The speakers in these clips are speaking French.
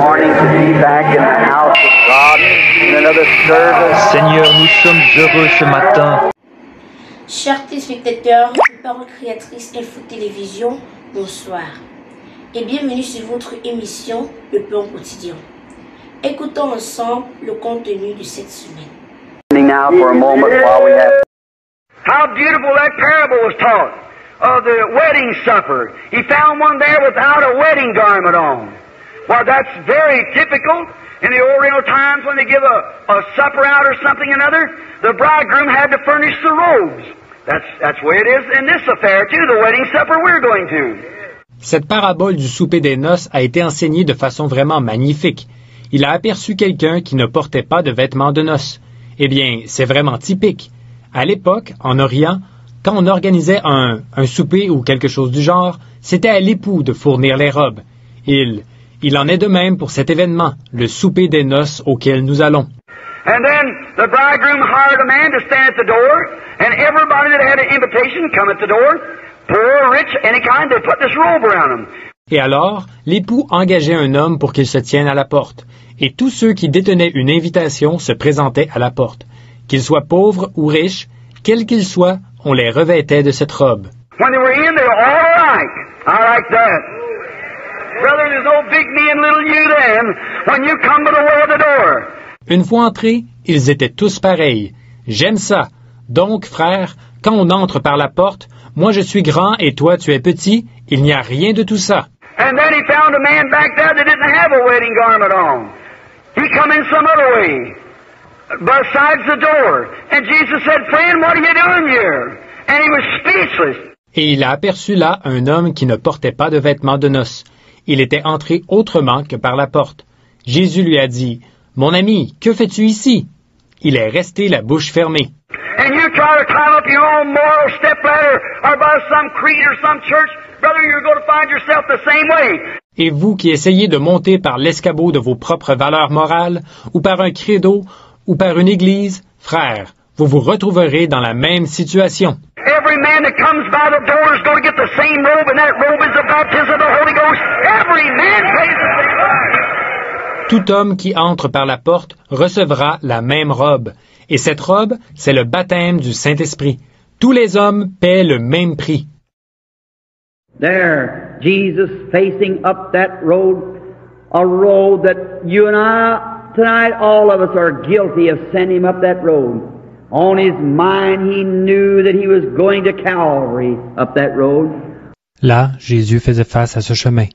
morning to be back in the house of God in another service. Seigneur, nous sommes heureux ce matin. Chers téléspectateurs de Parole Créatrice Info Télévision, bonsoir et bienvenue sur votre émission Le Plan Quotidien. Écoutons ensemble le contenu de cette semaine. Now for a moment while we have. How beautiful that parable was taught of the wedding supper. He found one there without a wedding garment on. Well, that's very typical. In the Oriental times when they give a supper out or something or another, the bridegroom had to furnish the robes. That's the way it is in this affair too, the wedding supper we're going to. Cette parabole du souper des noces a été enseignée de façon vraiment magnifique. Il a aperçu quelqu'un qui ne portait pas de vêtements de noces. Eh bien, c'est vraiment typique. À l'époque, en Orient, quand on organisait un souper ou quelque chose du genre, c'était à l'époux de fournir les robes. Il en est de même pour cet événement, le souper des noces auquel nous allons. And then the bridegroom hired a man to stand at the door, and everybody that had an invitation come at the door, poor, rich, any kind, they put this robe around them. Et alors, l'époux engageait un homme pour qu'il se tienne à la porte, et tous ceux qui détenaient une invitation se présentaient à la porte. Qu'ils soient pauvres ou riches, quels qu'ils soient, on les revêtait de cette robe. When they were in, they were all alike. I like that. Brother, there's no big me and little you then, when you come to the way of the door. Une fois entrés, ils étaient tous pareils. J'aime ça. Donc, frère, quand on entre par la porte, moi je suis grand et toi tu es petit, il n'y a rien de tout ça. And then he found a man back there that didn't have a wedding garment on. He come in some other way, besides the door. And Jesus said, "Friend, what are you doing here?" And he was speechless. Et il a aperçu là un homme qui ne portait pas de vêtements de noces. Il était entré autrement que par la porte. Jésus lui a dit, « Mon ami, que fais-tu ici? » Il est resté la bouche fermée. And you try to climb up your own moral stepladder or by some creed or some church, brother, you're going to find yourself the same way. Et vous qui essayez de monter par l'escabeau de vos propres valeurs morales, ou par un credo, ou par une église, frère, vous vous retrouverez dans la même situation. Every man that comes by the door is going to get the same robe, and that robe is the baptism of the Holy Ghost. Every man pays the same price. Tout homme qui entre par la porte recevra la même robe. Et cette robe, c'est le baptême du Saint-Esprit. Tous les hommes paient le même prix. There, Jesus facing up that road, a road that you and I, tonight, all of us are guilty of sending him up that road. On his mind, he knew that he was going to Calvary up that road. Là, Jésus faisait face à ce chemin.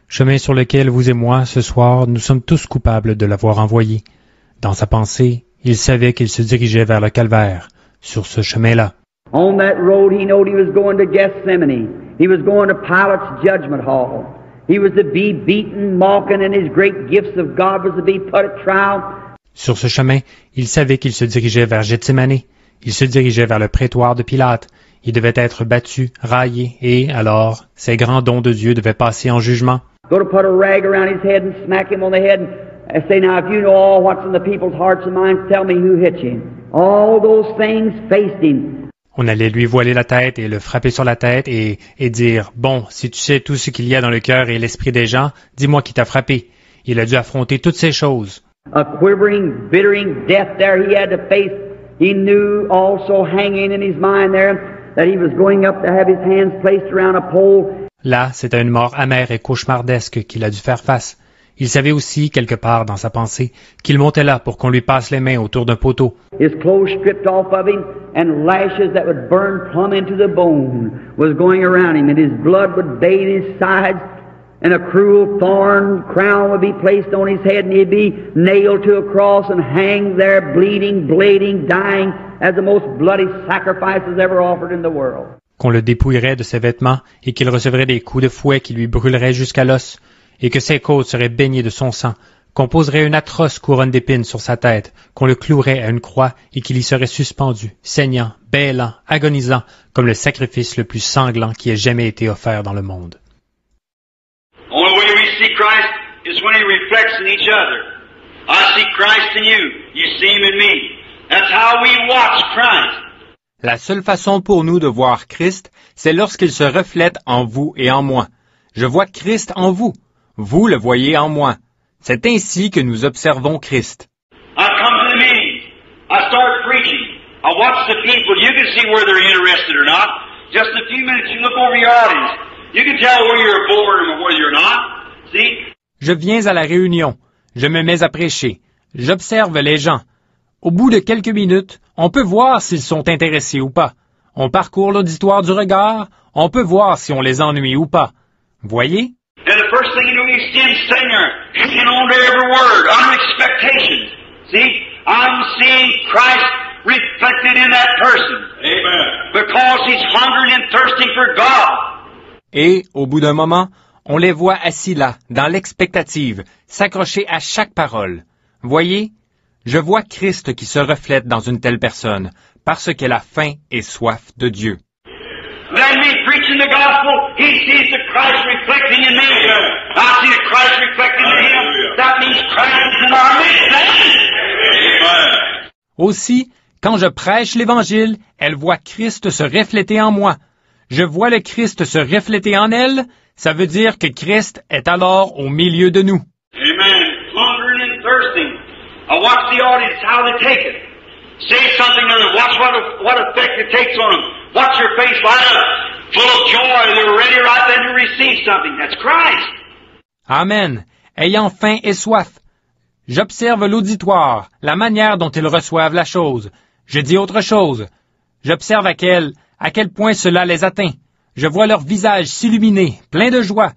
Chemin sur lequel vous et moi, ce soir, nous sommes tous coupables de l'avoir envoyé. Dans sa pensée, il savait qu'il se dirigeait vers le calvaire, sur ce chemin-là. On that road, he knew he was going to Gethsemane. He was going to Pilate's judgment hall. He was to be beaten, mocking, and his great gifts of God was to be put at trial. Sur ce chemin, il savait qu'il se dirigeait vers Gethsemane. Il se dirigeait vers le prétoire de Pilate. Il devait être battu, raillé, et alors, ces grands dons de Dieu devaient passer en jugement. Go to put a rag around his head and smack him on the head and say, now if you know all what's in the people's hearts and minds, tell me who hit you. All those things faced him. On allait lui voiler la tête et le frapper sur la tête et dire, bon, si tu sais tout ce qu'il y a dans le cœur et l'esprit des gens, dis-moi qui t'a frappé. Il a dû affronter toutes ces choses. A quivering, bittering death there he had to face. He knew also hanging in his mind there that he was going up to have his hands placed around a pole. Là, c'était une mort amère et cauchemardesque qu'il a dû faire face. Il savait aussi, quelque part dans sa pensée, qu'il montait là pour qu'on lui passe les mains autour d'un poteau. His clothes stripped off of him, and lashes that would burn plumb into the bone was going around him, and his blood would bathe his sides, and a cruel thorn crown would be placed on his head, and he'd be nailed to a cross and hang there bleeding, bleeding, dying, as the most bloody sacrifices ever offered in the world. Qu'on le dépouillerait de ses vêtements et qu'il recevrait des coups de fouet qui lui brûleraient jusqu'à l'os, et que ses côtes seraient baignées de son sang, qu'on poserait une atroce couronne d'épines sur sa tête, qu'on le clouerait à une croix et qu'il y serait suspendu, saignant, bêlant, agonisant, comme le sacrifice le plus sanglant qui ait jamais été offert dans le monde. Only way we see Christ is when He reflects in each other. I see Christ in you. You see Him in me. That's how we watch Christ. La seule façon pour nous de voir Christ, c'est lorsqu'il se reflète en vous et en moi. Je vois Christ en vous. Vous le voyez en moi. C'est ainsi que nous observons Christ. I come to the meeting. I start preaching. I watch the people. You can see where they're interested or not. Just a few minutes, you look over your audience. You can tell where you're bored or where you're not. See? Je viens à la réunion. Je me mets à prêcher. J'observe les gens. Au bout de quelques minutes, on peut voir s'ils sont intéressés ou pas. On parcourt l'auditoire du regard. On peut voir si on les ennuie ou pas. Voyez? And the first thing you do, you see him sitting there, hanging on to every word, under expectation. See? I'm seeing Christ reflected in that person. Amen. Because he's hungering and thirsting for God. Et, au bout d'un moment, on les voit assis là, dans l'expectative, s'accrocher à chaque parole. Voyez? Je vois Christ qui se reflète dans une telle personne, parce qu'elle a faim et soif de Dieu. Then me preaching the gospel, he sees the Christ reflecting in me. I see the Christ reflecting in him. That means Christ is in our midst. Amen. Aussi, quand je prêche l'Évangile, elle voit Christ se refléter en moi. Je vois le Christ se refléter en elle, ça veut dire que Christ est alors au milieu de nous. Amen. Hungering and thirsting. I watch the audience, how they take it. Say something to them. Watch what effect it takes on them. Watch your face light up, full of joy. They're ready right then to receive something. That's Christ. Amen. Ayant faim et soif. J'observe l'auditoire, la manière dont ils reçoivent la chose. Je dis autre chose. J'observe à quel point cela les atteint. Je vois leur visage s'illuminer, plein de joie.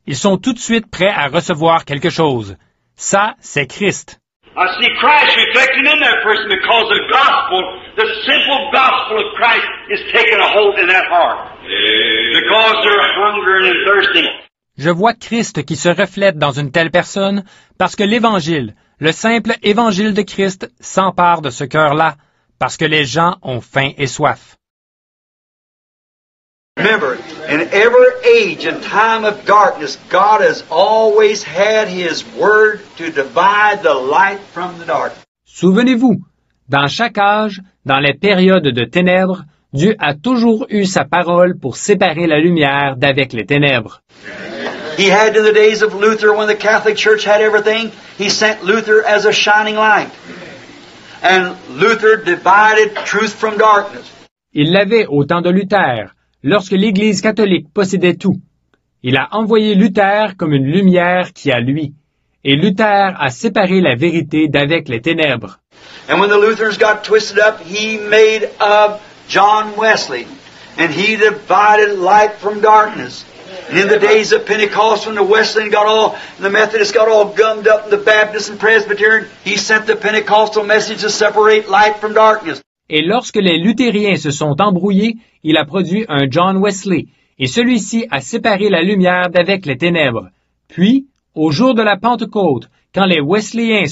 Ils sont tout de suite prêts à recevoir quelque chose. Ça, c'est Christ. I see Christ reflected in that person because the gospel, the simple gospel of Christ is taking a hold in that heart. Because they're hungering and thirsting. Je vois Christ qui se reflète dans une telle personne parce que l'Évangile, le simple Évangile de Christ, s'empare de ce cœur-là, parce que les gens ont faim et soif. Remember, in every age and time of darkness, God has always had His Word to divide the light from the dark. Souvenez-vous, dans chaque âge, dans les périodes de ténèbres, Dieu a toujours eu sa parole pour séparer la lumière d'avec les ténèbres. He had in the days of Luther, when the Catholic Church had everything, He sent Luther as a shining light. And Luther divided truth from darkness. Il l'avait au temps de Luther, lorsque l'Église catholique possédait tout. Il a envoyé Luther comme une lumière qui a lui. Et Luther a séparé la vérité d'avec les ténèbres. And when the Lutherans got twisted up, he made of John Wesley. And he divided light from darkness. And in the days of Pentecost, when the Wesleyan the Methodists got all gummed up, and the Baptists and Presbyterian, he sent the Pentecostal message to separate light from darkness. Et lorsque les luthériens se sont embrouillés, il a produit un John Wesley, et celui-ci a séparé la lumière d'avec les ténèbres. Puis, au jour de la Pentecôte, quand les Wesleyens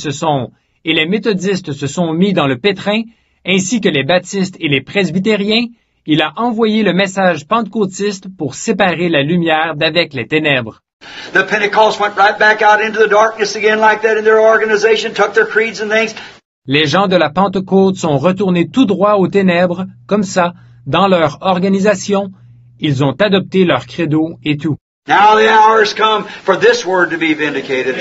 et les méthodistes se sont mis dans le pétrin, ainsi que les baptistes et les presbytériens, il a envoyé le message pentecôtiste pour séparer la lumière d'avec les ténèbres. The Pentecost went right back out into the darkness again like that in their organization, took their creeds and things. Les gens de la Pentecôte sont retournés tout droit aux ténèbres, comme ça, dans leur organisation. Ils ont adopté leur credo et tout. Now the hour has come for this word to be vindicated.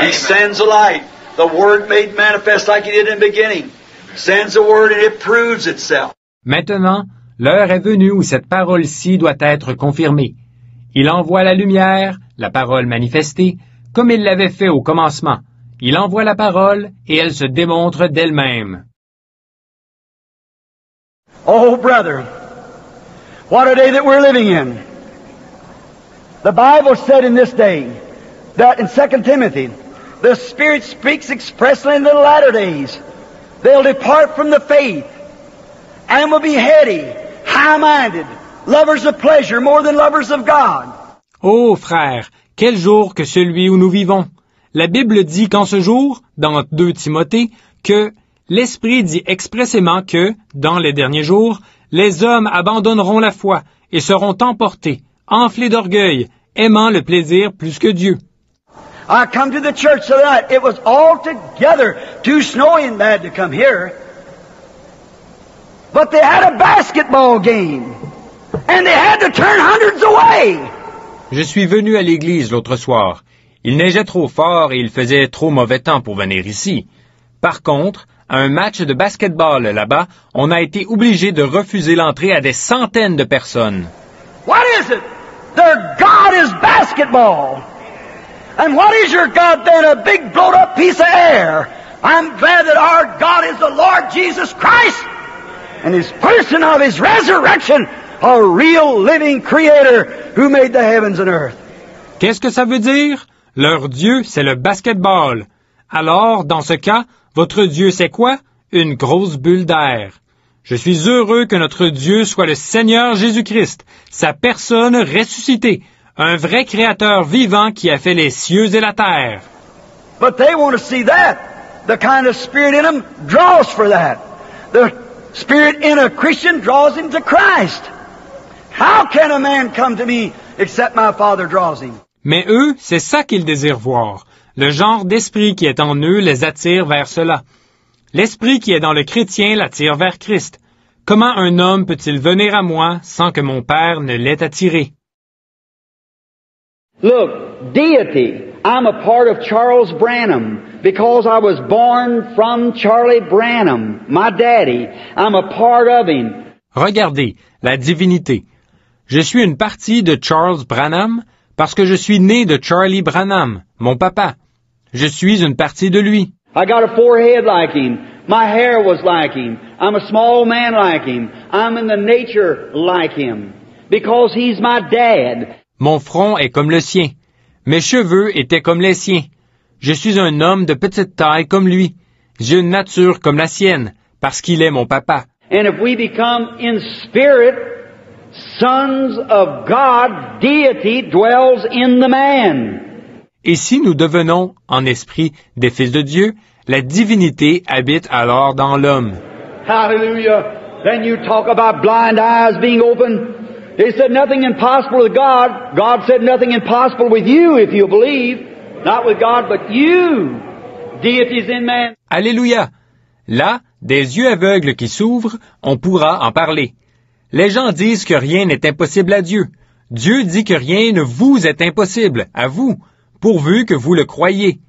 He sends a light. The word made manifest like He did in the beginning. Sends a word and it proves itself. Maintenant, l'heure est venue où cette parole-ci doit être confirmée. Il envoie la lumière, la parole manifestée, comme il l'avait fait au commencement. Il envoie la parole et elle se démontre d'elle-même. Oh, brother, what a day that we're living in. The Bible said in this day, that in 2 Timothy, the Spirit speaks expressly in the latter days. They'll depart from the faith, and will be heady, high-minded, lovers of pleasure more than lovers of God. Oh, frère, quel jour que celui où nous vivons! La Bible dit qu'en ce jour, dans 2 Timothée, que l'Esprit dit expressément que, dans les derniers jours, les hommes abandonneront la foi et seront emportés, enflés d'orgueil, aimant le plaisir plus que Dieu. I come to the church the other night. It was altogether too snowy and bad to come here. But they had a basketball game. And they had to turn hundreds away. Je suis venu à l'église l'autre soir. Il neigeait trop fort et il faisait trop mauvais temps pour venir ici. Par contre, à un match de basketball là-bas, on a été obligé de refuser l'entrée à des centaines de personnes. What is it? Their God is basketball. And what is your God then? A big blown up piece of air. I'm glad that our God is the Lord Jesus Christ and His person of His resurrection, a real living creator who made the heavens and earth. Qu'est-ce que ça veut dire? Leur Dieu, c'est le basketball. Alors, dans ce cas, votre Dieu, c'est quoi? Une grosse bulle d'air. Je suis heureux que notre Dieu soit le Seigneur Jésus-Christ, sa personne ressuscitée, un vrai créateur vivant qui a fait les cieux et la terre. But they want to see that. The kind of spirit in them draws for that. The spirit in a Christian draws him to Christ. How can a man come to me except my Father draws him? Mais eux, c'est ça qu'ils désirent voir. Le genre d'esprit qui est en eux les attire vers cela. L'esprit qui est dans le chrétien l'attire vers Christ. Comment un homme peut-il venir à moi sans que mon Père ne l'ait attiré? Look, deity. I'm a part of Charles Branham because I was born from Charlie Branham, my daddy. I'm a part of him. Regardez, la divinité. Je suis une partie de Charles Branham parce que je suis né de Charlie Branham, mon papa. Je suis une partie de lui. I got a forehead like him. My hair was like him. I'm a small man like him. I'm in the nature like him because he's my dad. Mon front est comme le sien. Mes cheveux étaient comme les siens. Je suis un homme de petite taille comme lui. J'ai une nature comme la sienne, parce qu'il est mon papa. And if we become in spirit sons of God, deity dwells in the man. Et si nous devenons, en esprit, des fils de Dieu, la divinité habite alors dans l'homme. Hallelujah. Then you talk about blind eyes being open. They said nothing impossible with God. God said nothing impossible with you if you believe. Not with God, but you. Deity is in man. Alléluia! Là, des yeux aveugles qui s'ouvrent, on pourra en parler. Les gens disent que rien n'est impossible à Dieu. Dieu dit que rien ne vous est impossible, à vous, pourvu que vous le croyez.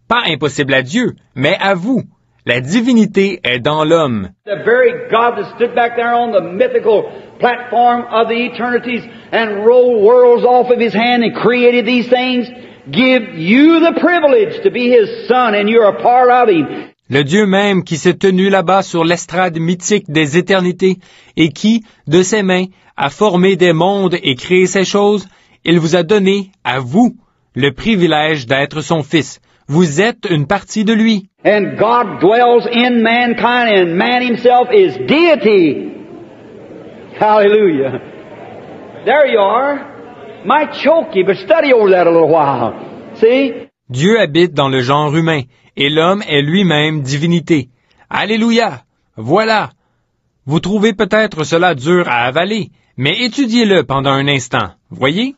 Pas impossible à Dieu, mais à vous. La divinité est dans l'homme. The very God that stood back there on the mythical platform of the eternities and rolled worlds off of His hand and created these things, give you the privilege to be His son and you're a part of Him. Le Dieu même qui s'est tenu là-bas sur l'estrade mythique des éternités et qui, de ses mains, a formé des mondes et créé ces choses, il vous a donné, à vous, le privilège d'être son fils. Vous êtes une partie de lui. And God dwells in mankind and man himself is deity. Hallelujah. There you are. Might choke you, but study over that a little while. See? Dieu habite dans le genre humain, et l'homme est lui-même divinité. Alléluia! Voilà! Vous trouvez peut-être cela dur à avaler, mais étudiez-le pendant un instant. Voyez?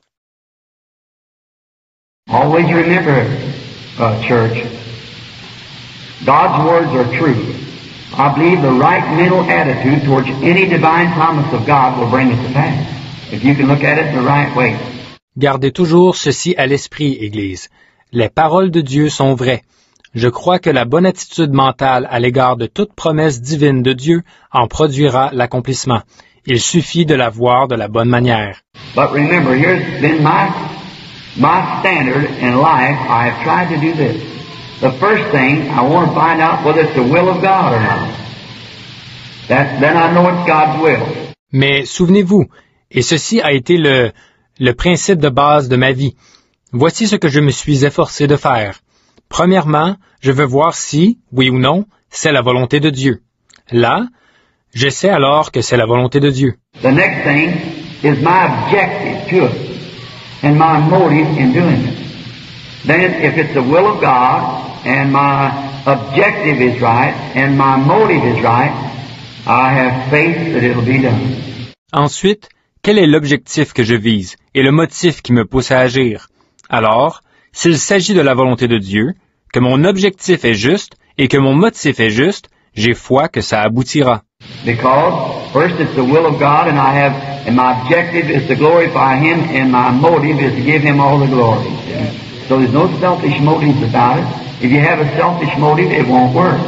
Always remember, church, God's words are true. I believe the right mental attitude towards any divine promise of God will bring it to pass, if you can look at it the right way. Gardez toujours ceci à l'esprit, Église. Les paroles de Dieu sont vraies. Je crois que la bonne attitude mentale à l'égard de toute promesse divine de Dieu en produira l'accomplissement. Il suffit de la voir de la bonne manière. But remember, here's been my standard in life. I have tried to do this. The first thing, I want to find out whether it's the will of God or not. Then I know it's God's will. Mais souvenez-vous, et ceci a été le principe de base de ma vie. Voici ce que je me suis efforcé de faire. Premièrement, je veux voir si, oui ou non, c'est la volonté de Dieu. Là, je sais alors que c'est la volonté de Dieu. The next thing is my objective to it and my motive in doing it. Then if it's the will of God and my objective is right and my motive is right, I have faith that it'll be done. Ensuite, quel est l'objectif que je vise et le motif qui me pousse à agir? Alors, s'il s'agit de la volonté de Dieu, que mon objectif est juste et que mon motif est juste, j'ai foi que ça aboutira. Because first it's the will of God and my objective is to glorify Him and my motive is to give Him all the glory. So there's no selfish motives about it. If you have a selfish motive, it won't work.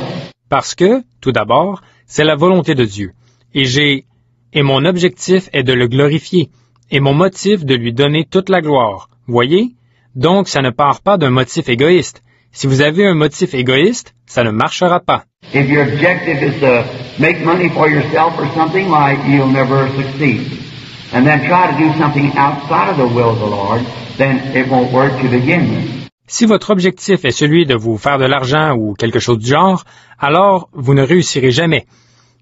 Parce que, tout d'abord, c'est la volonté de Dieu. Et mon objectif est de le glorifier. Et mon motif de lui donner toute la gloire. Voyez? Donc, ça ne part pas d'un motif égoïste. Si vous avez un motif égoïste, ça ne marchera pas. If your objective is to make money for yourself or something, like you'll never succeed. And then try to do something outside of the will of the Lord, then it won't work to begin with. Si votre objectif est celui de vous faire de l'argent ou quelque chose du genre, alors vous ne réussirez jamais.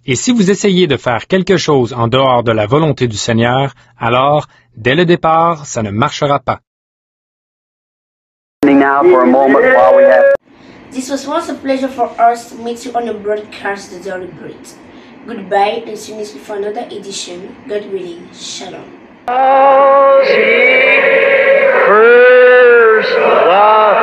Et si vous essayez de faire quelque chose en dehors de la volonté du Seigneur, alors, dès le départ, ça ne marchera pas. This was once a pleasure for us to meet you on the broadcast The Daily Bread. Goodbye and see you next week for another edition. God willing, Shalom. First love.